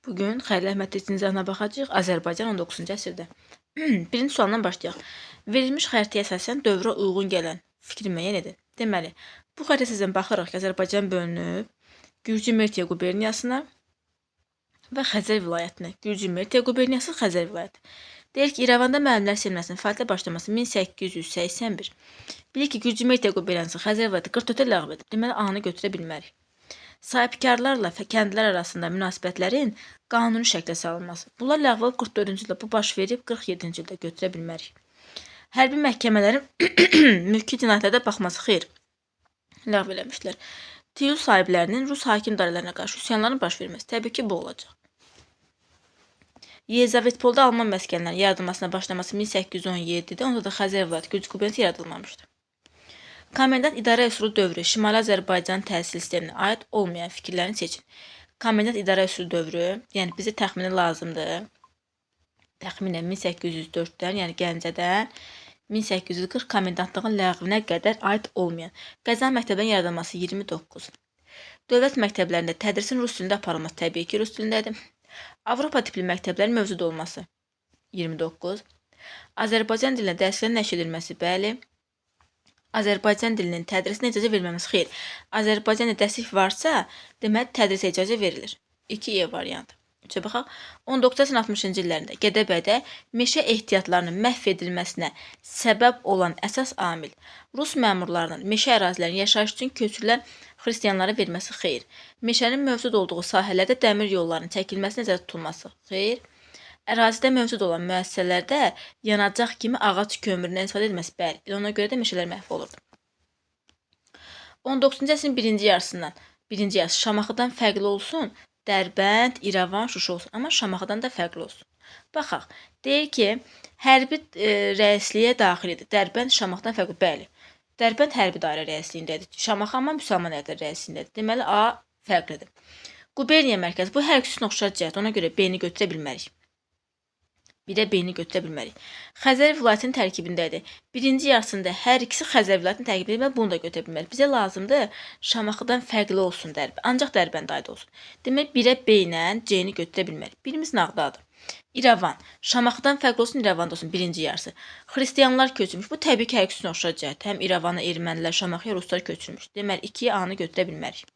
Bugün Xəlil Əhməd Teymurzadə baxacağıq. Azərbaycan 19-cu əsrdə. Birinci sualdan başlayaq. Verilmiş xəritəyə əsasən dövrə uyğun gələn fikri müəyyən edin. Deməli, bu xəritəyə əsasən baxırıq ki, Azərbaycan bölünüb Gürcü Mertiya quberniyasına və Xəzər vilayətinə. Gürcü Mertiya quberniyası, Xəzər vilayəti. Deyir ki, İrəvanda müəllimlər seminarının fəaliyyətə başlaması 1881. Bilir ki, Gürcü Mertiya quberniyası, Xəzər vilayəti 44-də ləğv edib. Deməli, A-nı götürə bilmərik. Sahibkarlarla kəndlilər arasında münasibətlərin qanuni şəklə salınması. Bunlar ləğv olub 44-cü ildə, bu baş verib 47-ci ildə götürə bilmərik. Hərbi məhkəmələrin mülki cinayətlərdə baxması xeyr. Ləğv eləmişlər. Tiyul sahiblərinin Rus hakim idarələrinə qarşı üsyanların baş verməsi. Təbii ki, bu olacaq. Yezavetpolda Alman məskənlərinin yaradılmasına başlaması 1817-də, onda da Xəzər vilayəti Gürcü quberniyası yaradılmamışdır. Komendant idarə üsulu dövrü Şimali Azərbaycan təhsil sisteminə aid olmayan fikirlərini seçin. Komendant idarə üsulu dövrü, yəni bizə təxmini lazımdır. Təxminən 1804-dən, yəni Gəncədən 1840 komendantlığın ləğvinə qədər aid olmayan. Qəza məktəbinin yaradılması 29. Dövlət məktəblərində tədrisin rus dilində aparılması təbii ki, rus dilindədir. Avropa tipli məktəblərin mövcud olması 29. Azərbaycan dilində dərslərin nəşr edilməsi, bəli. Azərbaycan dilinin tədrisinə icazə verilməməsi xeyr. Azərbaycan dilində dərslik varsa, deməli tədrisə icazə verilir. 2E variantı. 3-ə baxaq. 19-cu əsrin 60-cı illərində Gədəbəydə meşə ehtiyatlarının məhv edilməsinə səbəb olan əsas amil Rus məmurlarının meşə ərazilərinin yaşayış üçün köçürülən xristianlara verməsi xeyr. Meşənin mövcud olduğu sahələrdə dəmir yollarının çəkilməsinə nəzərdə tutulması xeyr. Ərazidə mövcud olan müəssisələrdə yanacaq kimi ağac kömüründən istifadə edilməsi bəli. Ona görə də meşələr məhv olurdu. 19-cu əsrin birinci yarısından, birinci yarısı Şamaxıdan fərqli olsun, Dərbənd, İrəvan, Şuşa olsun. Amma Şamaxıdan da fərqli olsun. Baxaq, deyir ki, hərbi rəisliyə daxil edir. Dərbənd Şamaxıdan fərqli, bəli. Dərbənd hərbi dairə rəisliyindədir. Şamaxı amma müsəlman həyətlər rəisliyindədir. Deməli, A fərqlidir. Quberniya mərkəzi, bu hər ikisinin oxşar cəhət. Ona görə B-ni götürə bilmərik. Bir də B-ni götürə bilmərik. Xəzər vilayətinin tərkibindədir. Birinci yarısında hər ikisi Xəzər vilayətinin tərkibindədir və bunu da götürə bilmərik. Bizə lazımdır Şamaxıdan fərqli olsun Dərbənd. Ancaq Dərbənd aid olsun. Demək, 1-ə B ilə C-ni götürə bilmərik. Birimiz nağdadır. İrəvan. Şamaxıdan fərqli olsun, İrəvanda olsun birinci yarısı. Xristianlar köçürmüş. Bu təbii ki, hər ikisinin oxşar cəhət. Həm İrəvana ermənilər, Şamaxıya ruslar köçürmüş. Deməli, 2-yə A-nı götürə bilmərik.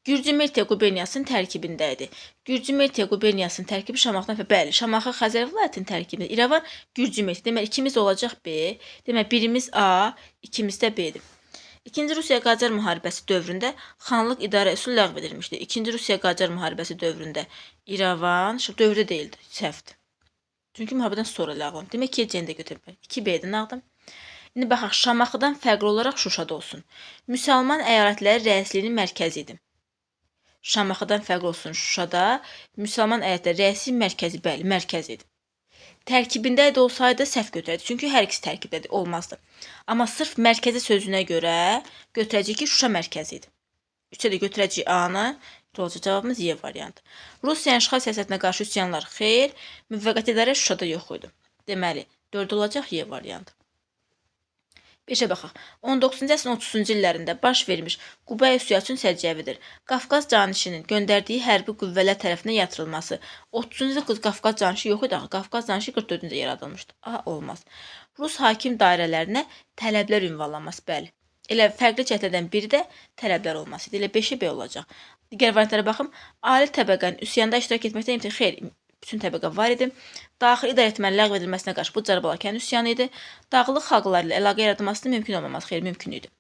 Gürcü Mertiya quberniyasının tərkibindədir. Gürcü Mertiya quberniyasının tərkibi Şamaxıdan fərqli. Bəli, Şamaxı Xəzər vilayətinin tərkibində. İrəvan Gürcü Mertiya. Deməli, ikimiz olacaq B. Deməli, birimiz A, ikimiz də B-dir. İkinci Rusiya-Qacar müharibəsi dövründə xanlıq idarə üsulu ləğv edilmişdir. İkinci Rusiya-Qacar müharibəsi dövründə İrəvan dövrdə deyildi, səhvdir. Çünki müharibədən sonra ləğv olundu. Demək, 2-yə C-ni də götürmək. 2B-dir nağdım. İndi baxaq, Şamaxıdan fərqli olaraq Şuşada olsun. Müsəlman əyalətləri rəisliyinin mərkəzidir. Şamaxıdan fərqli olsun Şuşada, müsəlman əyalətləri rəisliyinin mərkəzi, bəli, mərkəzidir. Tərkibində də olsaydı səhv götürərdik. Çünki hər ikisi tərkibdədir, olmazdı. Amma sırf mərkəzi sözünə görə götürəcəyik ki, Şuşa mərkəzidir. 3-ə də götürəcəyik A-nı, olacaq cavabımız Y variantı. Rusiyanın işğal siyasətinə qarşı üsyanlar xeyr, müvəqqəti idarə Şuşada yox idi. Deməli, 4 olacaq Y variantı. 5-ə baxaq. 19-cu əsrin 30-cu illərində baş vermiş Quba üsyasının səciyyəvidir. Qafqaz canişinin göndərdiyi hərbi qüvvələr tərəfindən yatırılması. 30-cu ildə Qafqaz canişi yox idi. Qafqaz canişi 44-cü ildə yaradılmışdı. A olmaz. Rus hakim dairələrinə tələblər ünvanlanması, bəli. Elə fərqli cəhətlərdən biri də tələblər olması idi. Elə 5-ə B olacaq. Digər variantlara baxım. Ali təbəqənin üsyanda iştirak etməkdən imtina xeyr. Bütün təbəqə var idi. Daxili idarəetmənin ləğv edilməsinə qarşı bu Cərbalakan üsyanı idi. Dağlıq xalqları ilə əlaqə yaratılmasının mümkün olmaması xeyr, mümkün idi.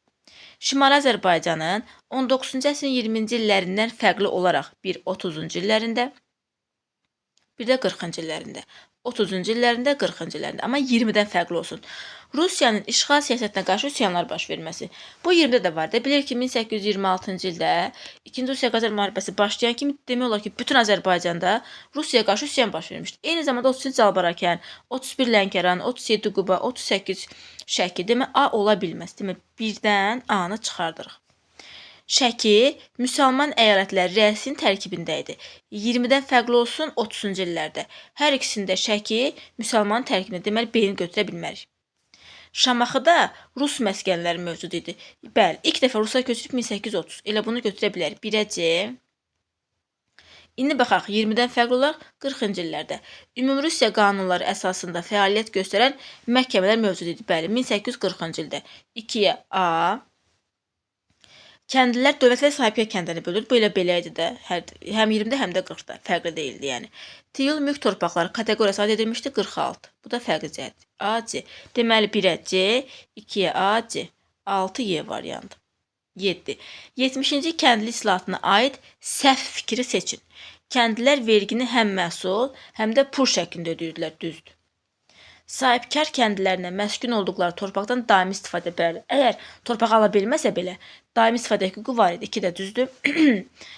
Şimali Azərbaycanın 19-cu əsrin 20-ci illərindən fərqli olaraq bir 30-cu illərində, bir də 40-cı illərində. 30-cu illərində, 40-cı illərində. Amma 20-dən fərqli olsun. Rusiyanın işğal siyasətinə qarşı üsyanlar baş verməsi. Bu 20-də də var. Bilir ki, 1826-cı ildə 2-ci Rusiya-Qacar müharibəsi başlayan kimi demək olar ki, bütün Azərbaycanda Rusiyaya qarşı üsyan baş vermişdi. Eyni zamanda 33 Cəlbarakən, 31 Lənkəran, 37 Quba, 38 Şəki. Demək, A ola bilməz. Demək, birdən A-nı çıxardırıq. Şəki müsəlman əyalətləri rəisinin tərkibində idi. 20-dən fərqli olsun 30-cu illərdə. Hər ikisində Şəki müsəlman tərkibində. Deməli, B-ni götürə bilmərik. Şamaxıda Rus məskənləri mövcud idi. Bəli, ilk dəfə Ruslar köçürüb 1830. Elə bunu götürə bilərik. 1-ə C, İndi baxaq 20-dən fərqli olaraq 40-cı illərdə Ümumrusiya qanunları əsasında fəaliyyət göstərən məhkəmələr mövcud idi. Bəli, 1840-cı ildə 2-yə A. Kəndlilər dövlət və sahibkar kəndlərini bölür. Bu elə belə idi də. Həm 20-də, həm də 40-da. Fərqli deyildi, yəni. Tiyul mülk torpaqları kateqoriyası aid edilmişdi 46. Bu da fərqli cəhət. A, C. Deməli 1-ə C, 2-yə A, C. 6Y variantı. 7. 70-ci kəndli islahatına aid səhv fikri seçin. Kəndlilər vergini həm məhsul, həm də pul şəklində ödəyirdilər, düzdür. Sahibkar kəndlilərinə məskun olduqları torpaqdan daimi istifadə bəli. Əgər torpaq ala bilməsə belə, daimi istifadə hüququ var idi. 2 də düzdür.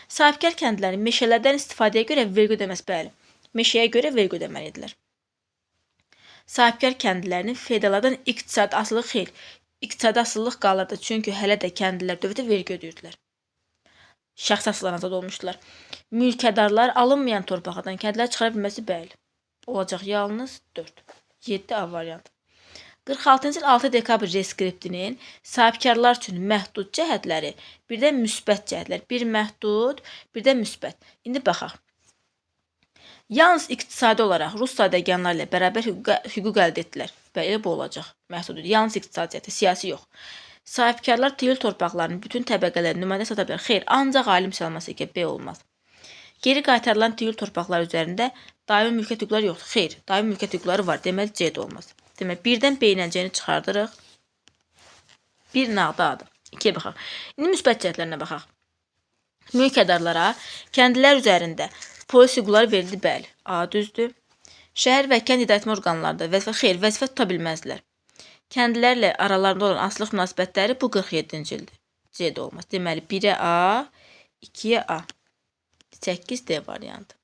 Sahibkar kəndlilərin meşələrdən istifadəyə görə vergi ödəməsi bəli. Meşəyə görə vergi ödəməlidirlər. Sahibkar kəndlilərinin feodallardan iqtisadi asılılığı xeyr. İqtisadi asılılıq qalırdı, çünki hələ də kəndlilər dövlətə vergi ödəyirdilər. Şəxsi asıllarına azad olmuşdular. Mülkədarlar alınmayan torpaqdan kəndlər çıxara bilməsi bəli. Olacaq yalnız 4. 7 A variantı. 46-cı il 6 dekabr reskriptinin sahibkarlar üçün məhdud cəhətləri, bir də müsbət cəhətlər. Bir məhdud, bir də müsbət. İndi baxaq. Yalnız iqtisadi olaraq Rus sədəganları ilə bərabər hüquq əldə etdilər. Belə bu olacaq. Məhdud. Yalnız iqtisadi cəhətdə, siyasi yox. Sahibkarlar tiyul torpaqlarının bütün təbəqələrini nümayəndə sata bilər. Xeyr, ancaq alim salması ki, B olmaz. Geri qaytarılan tiyul torpaqları üzərində daimi mülkiyyət hüquqları yoxdur. Xeyr, daimi mülkiyyət hüquqları var. Deməli C də olmaz. Deməli, birdən B ilə C-ni çıxardırıq. Bir nağda adı. 2-yə baxaq. İndi müsbət cəhətlərinə baxaq. Mülkədarlara kəndlilər üzərində polis hüquqları verildi, bəli. A düzdür. Şəhər və kənd idarəetmə orqanlarında vəzifə tuta bilməzdilər. Kəndlilərlə aralarında olan asılılıq münasibətləri bu 47-ci ildir. C də olmaz. Deməli, 1-ə A, 2-yə A. 8D variantı.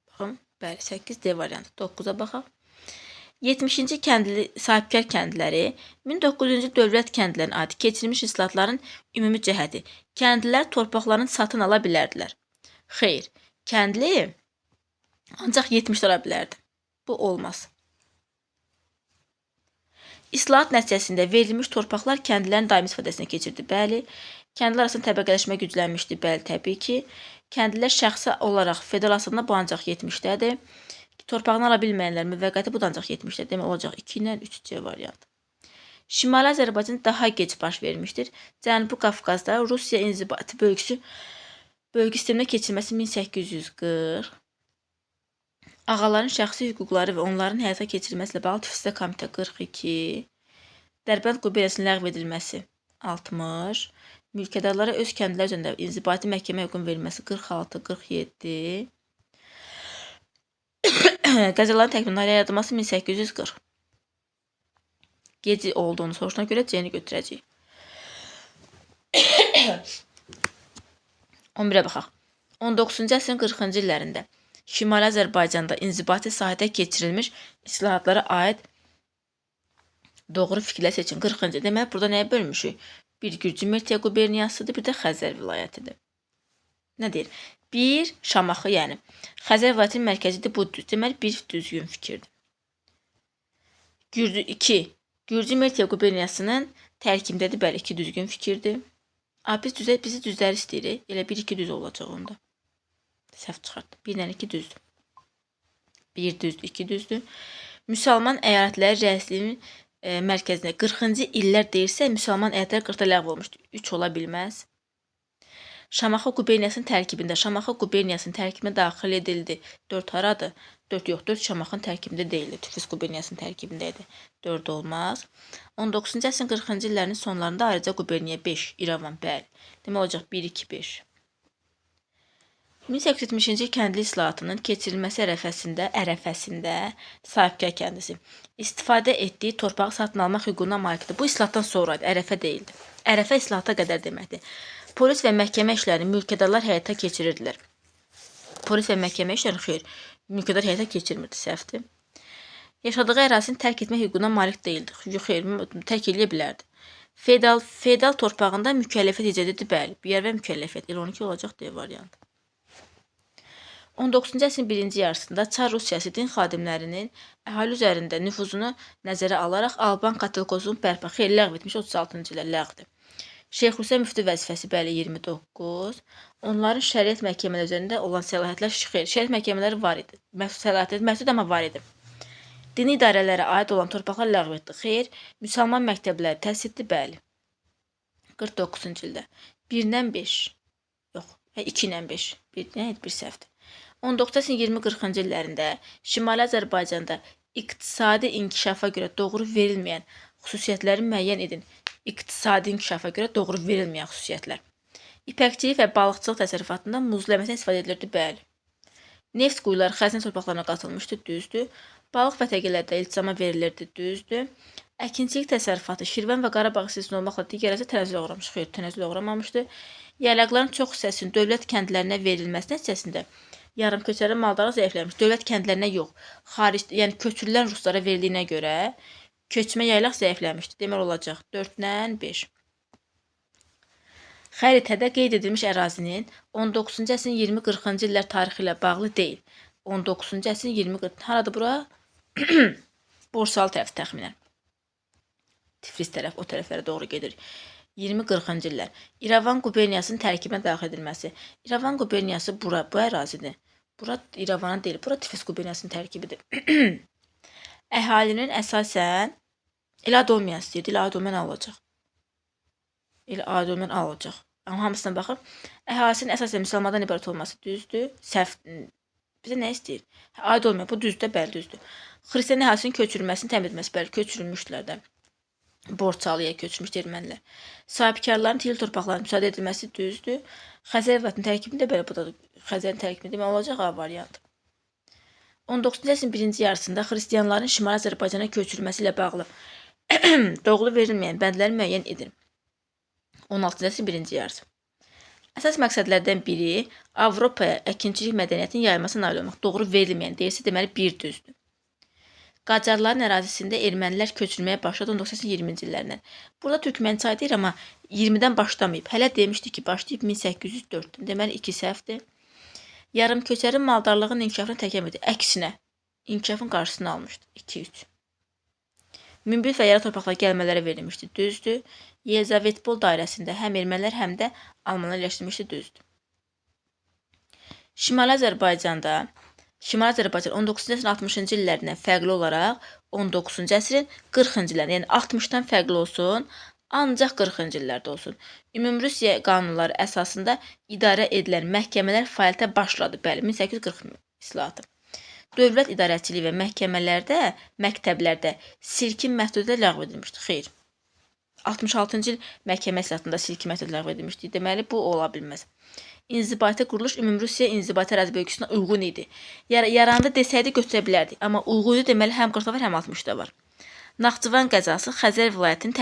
Baxın, bəli, 8D variantı. 9-a baxaq. 70-ci sahibkar kəndləri 1900-cü dövlət kəndlərinə aid keçirilmiş islahatların ümumi cəhəti. Kəndlilər torpaqlarını satın ala bilərdilər. Xeyr, kəndli ancaq 70 ala bilərdi. Bu olmaz. İslahat nəticəsində verilmiş torpaqlar kəndlilərin daimi istifadəsinə keçirdi. Bəli. Kəndlər arasında təbəqələşmə güclənmişdi. Bəli, təbii ki. Kəndlilər şəxsi olaraq federal asılında bu ancaq 70-dədir. Torpağını ala bilməyənlər müvəqqəti bu da ancaq 70-də. Demək olacaq 2 ilə 3C variantı. Şimali Azərbaycan daha gec baş vermişdir. Cənubi Qafqazda Rusiya inzibati bölgü sisteminə keçirilməsi 1840. Ağaların şəxsi hüquqları və onların həyata keçirilməsi ilə bağlı Tiflisdə komitə 42. Dərbənd quberniyasının ləğv edilməsi 60. Mülkədarlara öz kəndlər üzərində inzibati məhkəmə hüququnun verilməsi 46-47. Qəzaların təkmilinin yaradılması 1840. Gec olduğunu soruşuna görə C-ni götürəcəyik. 11-ə baxaq. 19-cu əsrin 40-cı illərində Şimali Azərbaycanda inzibati sahədə keçirilmiş islahatlara aid doğru fikirlər seçin. 40-cı. Demək, burada nəyə bölmüşük? Bir Gürcü Mertiya quberniyasıdır, bir də Xəzər vilayətidir. Nə deyir? 1 Şamaxı, yəni Xəzər vilayətinin mərkəzidir, bu düz. Deməli, bir düzgün fikirdir. 2 Gürcü Mertiya quberniyasının tərkibindədir, bəli, 2 düzgün fikirdir. Bizi düzləri istəyirik. Elə 1-2 düz olacaq onda. Səhv çıxartdım. 1-dən 2 düzdür. 1 düzdür, 2 düzdür. Müsəlman əyalətləri rəisliyinin mərkəzində 40-cı illər deyirsə, müsəlman əyalətləri 40-da ləğv olmuşdur. 3 ola bilməz. Şamaxı quberniyasının tərkibinə daxil edildi. 4 haradır? 4 yox, 4 Şamaxının tərkibində deyildi. Tiflis quberniyasının tərkibində idi. 4 olmaz. 19-cu əsrin 40-cı illərinin sonlarında ayrıca quberniya 5, İrəvan, bəli. Demək olacaq 1, 2, 5. 1870-ci kəndli islahatının keçirilməsi ərəfəsində sahibkar kəndisi istifadə etdiyi torpağı satın almaq hüququna malikdir. Bu islahatdan sonraydı, ərəfə deyildi. Ərəfə islahata qədər deməkdir. Polis və məhkəmə işlərini mülkədarlar həyata keçirirdilər. Polis və məhkəmə işlərini xeyr, mülkədar həyata keçirmirdi, səhvdir. Yaşadığı ərazini tərk etmək hüququna malik deyildi. Xeyr, tərk eləyə bilərdi. Feodal torpağında mükəlləfiyyət icad edir, bəli. Bir və mükəlləfiyyət. El 12 olacaq D variantı. 19-cu əsrin birinci yarısında Çar Rusiyası din xadimlərinin əhali üzərində nüfuzunu nəzərə alaraq Alban katolikosluğun bərpa ləğv etmiş 36-cı illər ləğvdir. Şeyx Hüseyn müftü vəzifəsi bəli 29. Onların şəriət məhkəmələri üzərində olan səlahiyyətlər xeyr. Şəriət məhkəmələri var idi. Məhdud amma var idi. Dini idarələrə aid olan torpaqlar ləğv etdi. Xeyr. Müsəlman məktəbləri təsis etdi bəli. 49-cu ildə 1-dən 5. Yox, 2-dən 5. 1-dən 1 səhvdir. 19-20-40-cı illərində Şimali Azərbaycanda iqtisadi inkişafa görə doğru verilməyən xüsusiyyətləri müəyyən edin. İqtisadi inkişafa görə doğru verilməyən xüsusiyyətlər. İpəkçilik və balıqçılıq təsərrüfatında muzlu əməkdən istifadə edilirdi, bəli. Neft quyuları xəzinə torpaqlarına qatılmışdı, düzdür. Balıq vətəgələrdə ilticama verilirdi, düzdür. Əkinçilik təsərrüfatı Şirvan və Qarabağ hissəsində olmaqla digərəsə tənəzzülə uğramış, xeyr, tənəzzülə uğramamışdı. Yaylaqların çox hissəsinin dövlət kəndlərinə verilməsi nəticəsində yarımköçəri maldarlıq zəifləmiş. Dövlət kəndlərinə yox, xaric, yəni köçürülən ruslara veriliyinə görə köçmə yaylaq zəifləmişdi. Deməli olacaq 4-dən 5. Xəritədə qeyd edilmiş ərazinin 19-cu əsrin 20-40-cı illər tarixi ilə bağlı deyil. 19-cu əsrin 20-40. Haradır bura? Borsalı tərəf təxminən. Tiflis tərəf, o tərəflərə doğru gedir. 20-40-cı illər. İrəvan quberniyasının tərkibinə daxil edilməsi. İrəvan quberniyası bura, bu ərazidir. Bura İrəvana deyil, bura Tiflis quberniyasının tərkibidir. Əhalinin əsasən elə adı olmayan istəyirdi, elə adı olmayan alacaq. Elə adı olmayan alacaq. Amma hamısına baxın. Əhalisinin əsasən müsəlmandan ibarət olması düzdür. Səhv. Bizə nə istəyir? Adı olmayan, bu düzdür, bəli düzdür. Xristian əhalisinin köçürülməsini təmin etməsi, bəli köçürülmüşdülər də. Borçalıya köçmüş ermənilər. Sahibkarların til torpaqlarına müsaade edilməsi düzdür. Xəzər vətinin tərkibində belə bu da Xəzərin tərkibində demək olacaq A variantı. 19-cu əsrin birinci yarısında xristianların Şimali Azərbaycana köçürülməsi ilə bağlı doğru verilməyən bəndləri müəyyən edin. 16-cı əsrin birinci yarısı. Əsas məqsədlərdən biri Avropaya əkinçilik mədəniyyətinin yayılmasına nail olmaq. Doğru verilməyən deyilsə, deməli bir düzdür. Qacarların ərazisində ermənilər köçürməyə başladı 1920-ci illərdən. Burada türkmənçay deyir, amma 20-dən başlamayıb. Hələ demişdi ki, başlayıb 1804-dən. Deməli 2 səhvdir. Yarımköçəri maldarlığın inkişafını təkəm edir. Əksinə, inkişafın qarşısını almışdı. 2-3. Münbit və yarı torpaqlar gəlmələrə verilmişdi. Düzdür. Yelizavetpol dairəsində həm ermənilər, həm də almanlar yerləşdirilmişdi. Düzdür. Şimali Azərbaycan 19-cu əsrin 60-cı illərindən fərqli olaraq 19-cu əsrin 40-cı illərində, yəni 60-dan fərqli olsun, ancaq 40-cı illərdə olsun. Ümumrusiya qanunları əsasında idarə edilən məhkəmələr fəaliyyətə başladı. Bəli, 1840 islahatı. Dövlət idarəçiliyi və məktəblərdə silkin məhdudiyyəti ləğv edilmişdi. Xeyr. 66-cı il məhkəmə islahatında silkin məhdudiyyəti ləğv edilmişdi. Deməli, bu ola bilməz. İnzibati quruluş Ümumrusiya inzibati ərazi bölgüsünə uyğun idi. Yarandı desəydi götürə bilərdik. Amma uyğun idi deməli həm 40-da var, həm 60-da var. Naxçıvan qəzası Xəzər vilayətinin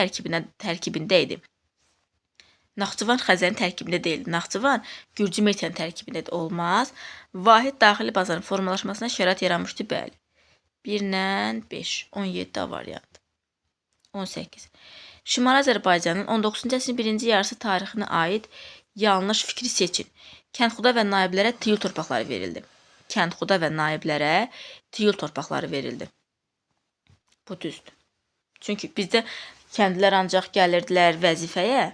tərkibində idi. Naxçıvan Xəzərin tərkibində deyildi. Naxçıvan Gürcü Metiyanın tərkibində olmaz. Vahid daxili bazarın formalaşmasına şərait yaranmışdı, bəli. 1-dən 5, 17 variantı. 18. Şimali Azərbaycanın 19-cu əsrin birinci yarısı tarixinə aid yanlış fikri seçin. Kəndxuda və naiblərə tiyul torpaqları verildi. Kəndxuda və naiblərə tiyul torpaqları verildi. Bu düzdür. Çünki bizdə kəndlilər ancaq gəlirdilər vəzifəyə,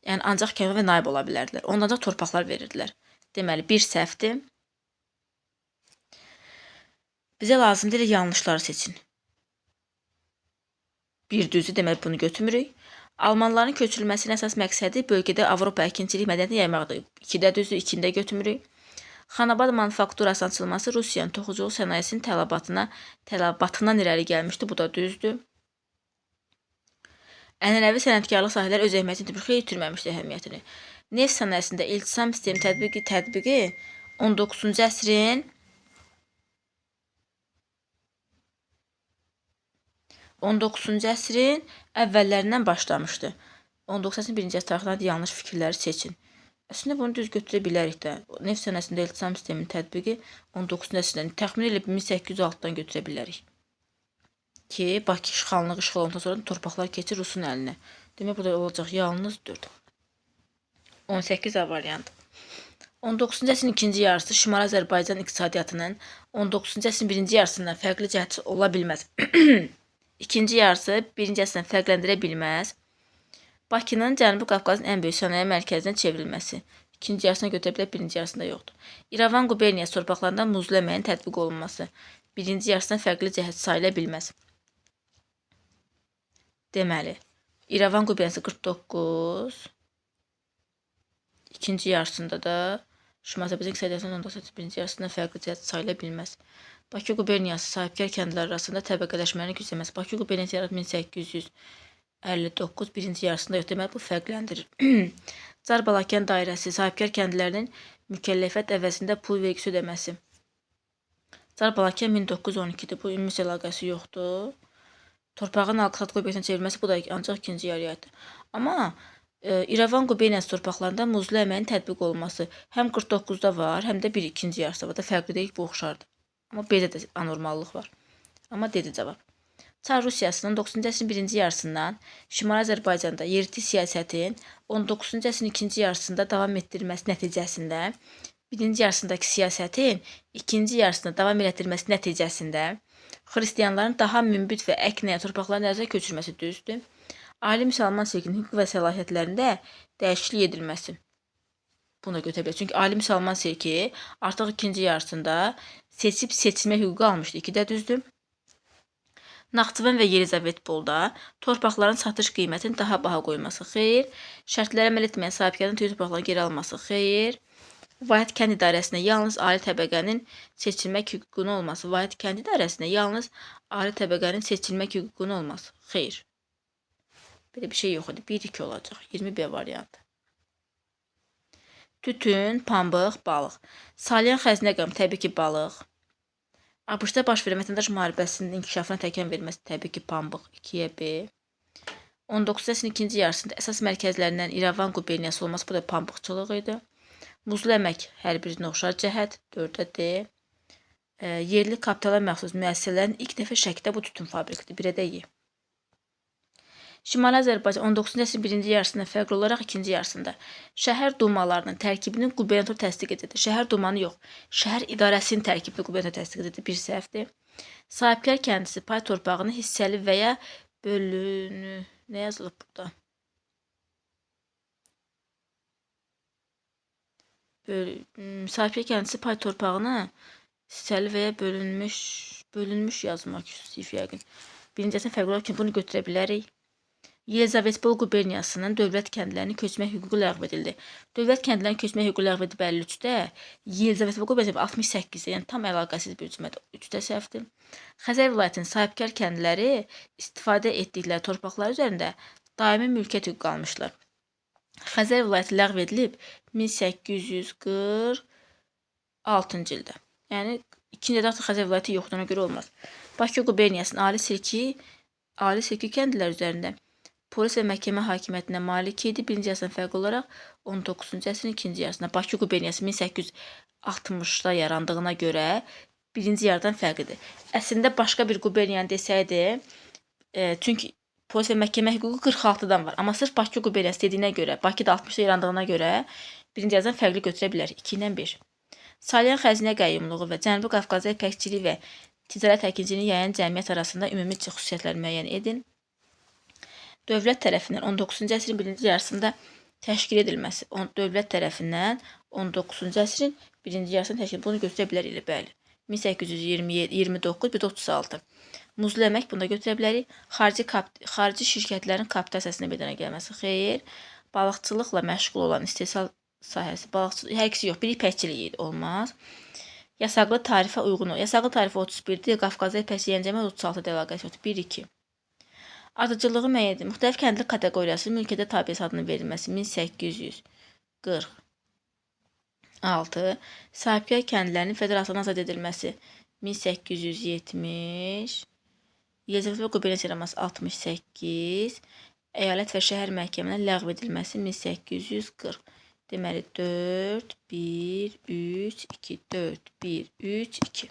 yəni ancaq kəndxuda və naib ola bilərdilər. Ondan ancaq torpaqlar verirdilər. Deməli, bir səhvdir. Bizə lazımdır yanlışları seçin. Bir düzdür, deməli bunu götürmürük. Almanların köçürülməsinin əsas məqsədi bölgədə Avropa əkinçilik mədəniyyətini yaymaqdır. 2-də düzdür, 2-də götürmürük. Xanabad manufakturasının açılması Rusiyanın toxuculuq sənayesinin tələbatından irəli gəlmişdi. Bu da düzdür. Ənənəvi sənətkarlıq sahələri öz əhəmiyyətini xeyli itirməmişdi əhəmiyyətini. Neft sənayesində iltisam sistemi tətbiqi 19-cu əsrin 19-cu əsrin əvvəllərindən başlamışdı. 19-cu əsrin birinci əsr tarixində yanlış fikirləri seçin. Əslində bunu düz götürə bilərik də. Neft sənayesində iltisam sisteminin tətbiqi 19-cu əsrdən təxmin elə 1806-dan götürə bilərik. Ki, Bakı işğallığı işğal olundan sonra torpaqlar keçir Rusun əlinə. Demək, burada olacaq yalnız 4. 18 variantı. 19-cu əsrin ikinci yarısı Şimali Azərbaycan iqtisadiyyatının 19-cu əsrin birinci yarısından fərqli cəhəti ola bilməz. İkinci yarısı birinci əsrdən fərqləndirə bilməz. Bakının Cənubi Qafqazın ən böyük sənaye mərkəzinə çevrilməsi. İkinci yarısına götürə bilər, birinci yarısında yoxdur. İrəvan quberniyası torpaqlarında muzlu əməyin tətbiq olunması. Birinci yarısından fərqli cəhət sayıla bilməz. Deməli, İrəvan quberniyası 49. İkinci yarısında da Şimali Azərbaycan İqtisadiyyatının 19 birinci yarısından fərqli cəhət sayıla bilməz. Bakı quberniyası sahibkar kəndlər arasında təbəqələşməni gücləməsi. Bakı quberniyası yaratdı 1859 birinci yarısında yox. Deməli, bu fərqləndirir. Çar Balakən dairəsi sahibkar kəndlərinin mükəlləfiyyət əvəzində pul vergisi ödəməsi. Çar Balakən 1912-dir. Bu ümumi əlaqəsi yoxdur. Torpağın alqı-satqı obyektinə çevrilməsi bu da ancaq ikinci yarıya aiddir. Amma İrəvan quberniyası torpaqlarında muzlu əməyin tətbiq olunması həm 49-da var, həm də ikinci yarısında var da fərqli deyil, bu oxşardır. Amma B-də də anormallıq var. Amma D-də cavab. Çar Rusiyasının 9-cu əsrin birinci yarısından Şimali Azərbaycanda yerli siyasətin 19-cu əsrin ikinci yarısında davam etdirilməsi nəticəsində, birinci yarısındakı siyasətin ikinci yarısında davam etdirilməsi nəticəsində xristianların daha mümbit və əknəyə torpaqların ərazə köçürməsi düzdür. Ali müsəlman sirkinin hüquq və səlahiyyətlərində dəyişiklik edilməsi. Bunu götürə bilər. Çünki ali müsəlman sirki artıq ikinci yarısında seçib seçilmə hüququ almışdı. 2-də düzdür. Naxçıvan və Yelizavetpolda torpaqların satış qiymətini daha baha qoyması. Xeyr. Şərtlərə əməl etməyən sahibkarın tüy torpaqlarını geri alması. Xeyr. Vahid kənd idarəsində yalnız ali təbəqənin seçilmək hüququnun olması. Vahid kənd idarəsində yalnız ali təbəqənin seçilmək hüququnun olması. Xeyr. Belə bir şey yox idi. 1-2 olacaq. 20B variantı. Tütün, pambıq, balıq. Salyan xəzinə qamı, təbii ki, balıq. ABŞ-da baş verən vətəndaş müharibəsinin inkişafına təkan verilməsi, təbii ki, pambıq. 2-yə B. 19-cu əsrin ikinci yarısında əsas mərkəzlərindən İrəvan quberniyası olması, bu da pambıqçılıq idi. Muzlu əmək hər birinə oxşar cəhət, 4-də D. Yerli kapitala məxsus müəssisələrin ilk dəfə Şəkidə bu tütün fabrikidir, 1-də Y. Şimali Azərbaycan 19-cu əsrin birinci yarısından fərqli olaraq ikinci yarısında şəhər dumalarının tərkibinin qubernator təsdiq edirdi. Şəhər dumanı yox, şəhər idarəsinin tərkibini qubernator təsdiq edirdi. Bir səhvdir. Sahibkar kəndisi pay torpağını hissəli və ya bölünü... Nə yazılıb burada? Sahibkar kəndisi pay torpağını hissəli və ya bölünmüş yazmaq istəyir yəqin. Birinci əsrin fərqli olaraq bunu götürə bilərik. Yelizavetpol quberniyasının dövlət kəndlərinin köçmək hüququ ləğv edildi. Dövlət kəndlərinin köçmək hüququ ləğv edildi 53-də. Yelizavetpol quberniyası 68-də, yəni tam əlaqəsiz bir cümlədir. 3-də səhvdir. Xəzər vilayətinin sahibkar kəndləri istifadə etdikləri torpaqlar üzərində daimi mülkiyyət hüququ almışlar. Xəzər vilayəti ləğv edilib 1846-cı ildə. Yəni ikinci də artıq Xəzər vilayəti yoxdur, ona görə olmaz. Bakı quberniyasının ali sirki kəndlər üzərində polis və məhkəmə hakimiyyətinə malik idi. Birinci yarısından fərqli olaraq 19-cu əsrin ikinci yarısında Bakı quberniyası 1860-da yarandığına görə birinci yarıdan fərqlidir. Əslində başqa bir quberniyanı desəydi, çünki polis və məhkəmə hüququ 46-dan var. Amma sırf Bakı quberniyası dediyinə görə, Bakıda 60-da yarandığına görə birinci yarıdan fərqli götürə bilər. 2-dən 1. Salyan xəzinə qəyyumluğu və Cənubi Qafqazda ipəkçilik və ticarət həkinciliyi yayan cəmiyyət arasında ümumi xüsusiyyətlər müəyyən edin. Dövlət tərəfindən 19-cu əsrin birinci yarısında təşkil edilməsi. Dövlət tərəfindən 19-cu əsrin birinci yarısında təşkil edilməsi. Bunu götürə bilər elə bəli. 1829, 36. Muzlu əmək bunda götürə bilərik. Xarici şirkətlərin kapital əsasına meydana gəlməsi. Xeyr. Balıqçılıqla məşğul olan istehsal sahəsi. Balıqçılıq, hər ikisi yox. Biri ipəkçilik idi. Olmaz. Yasaqlı tarifə uyğun ol. Yasaqlı tarifə 31-dir. Qafqazda ipəkçilik yəncəmə 36 əlaqəsi yoxdur. 1-2. Adıcılığı müəyyən edin. Müxtəlif kəndli kateqoriyası mülkiyyətə tabiəsi adının verilməsi 1846. Sahibkar kəndlərinin federasiyadan azad edilməsi 1870. Yelizavetpol quberniyası yaranması 68. Əyalət və şəhər məhkəmələrinin ləğv edilməsi 1840. Deməli 4, 1, 3, 2, 4, 1, 3, 2.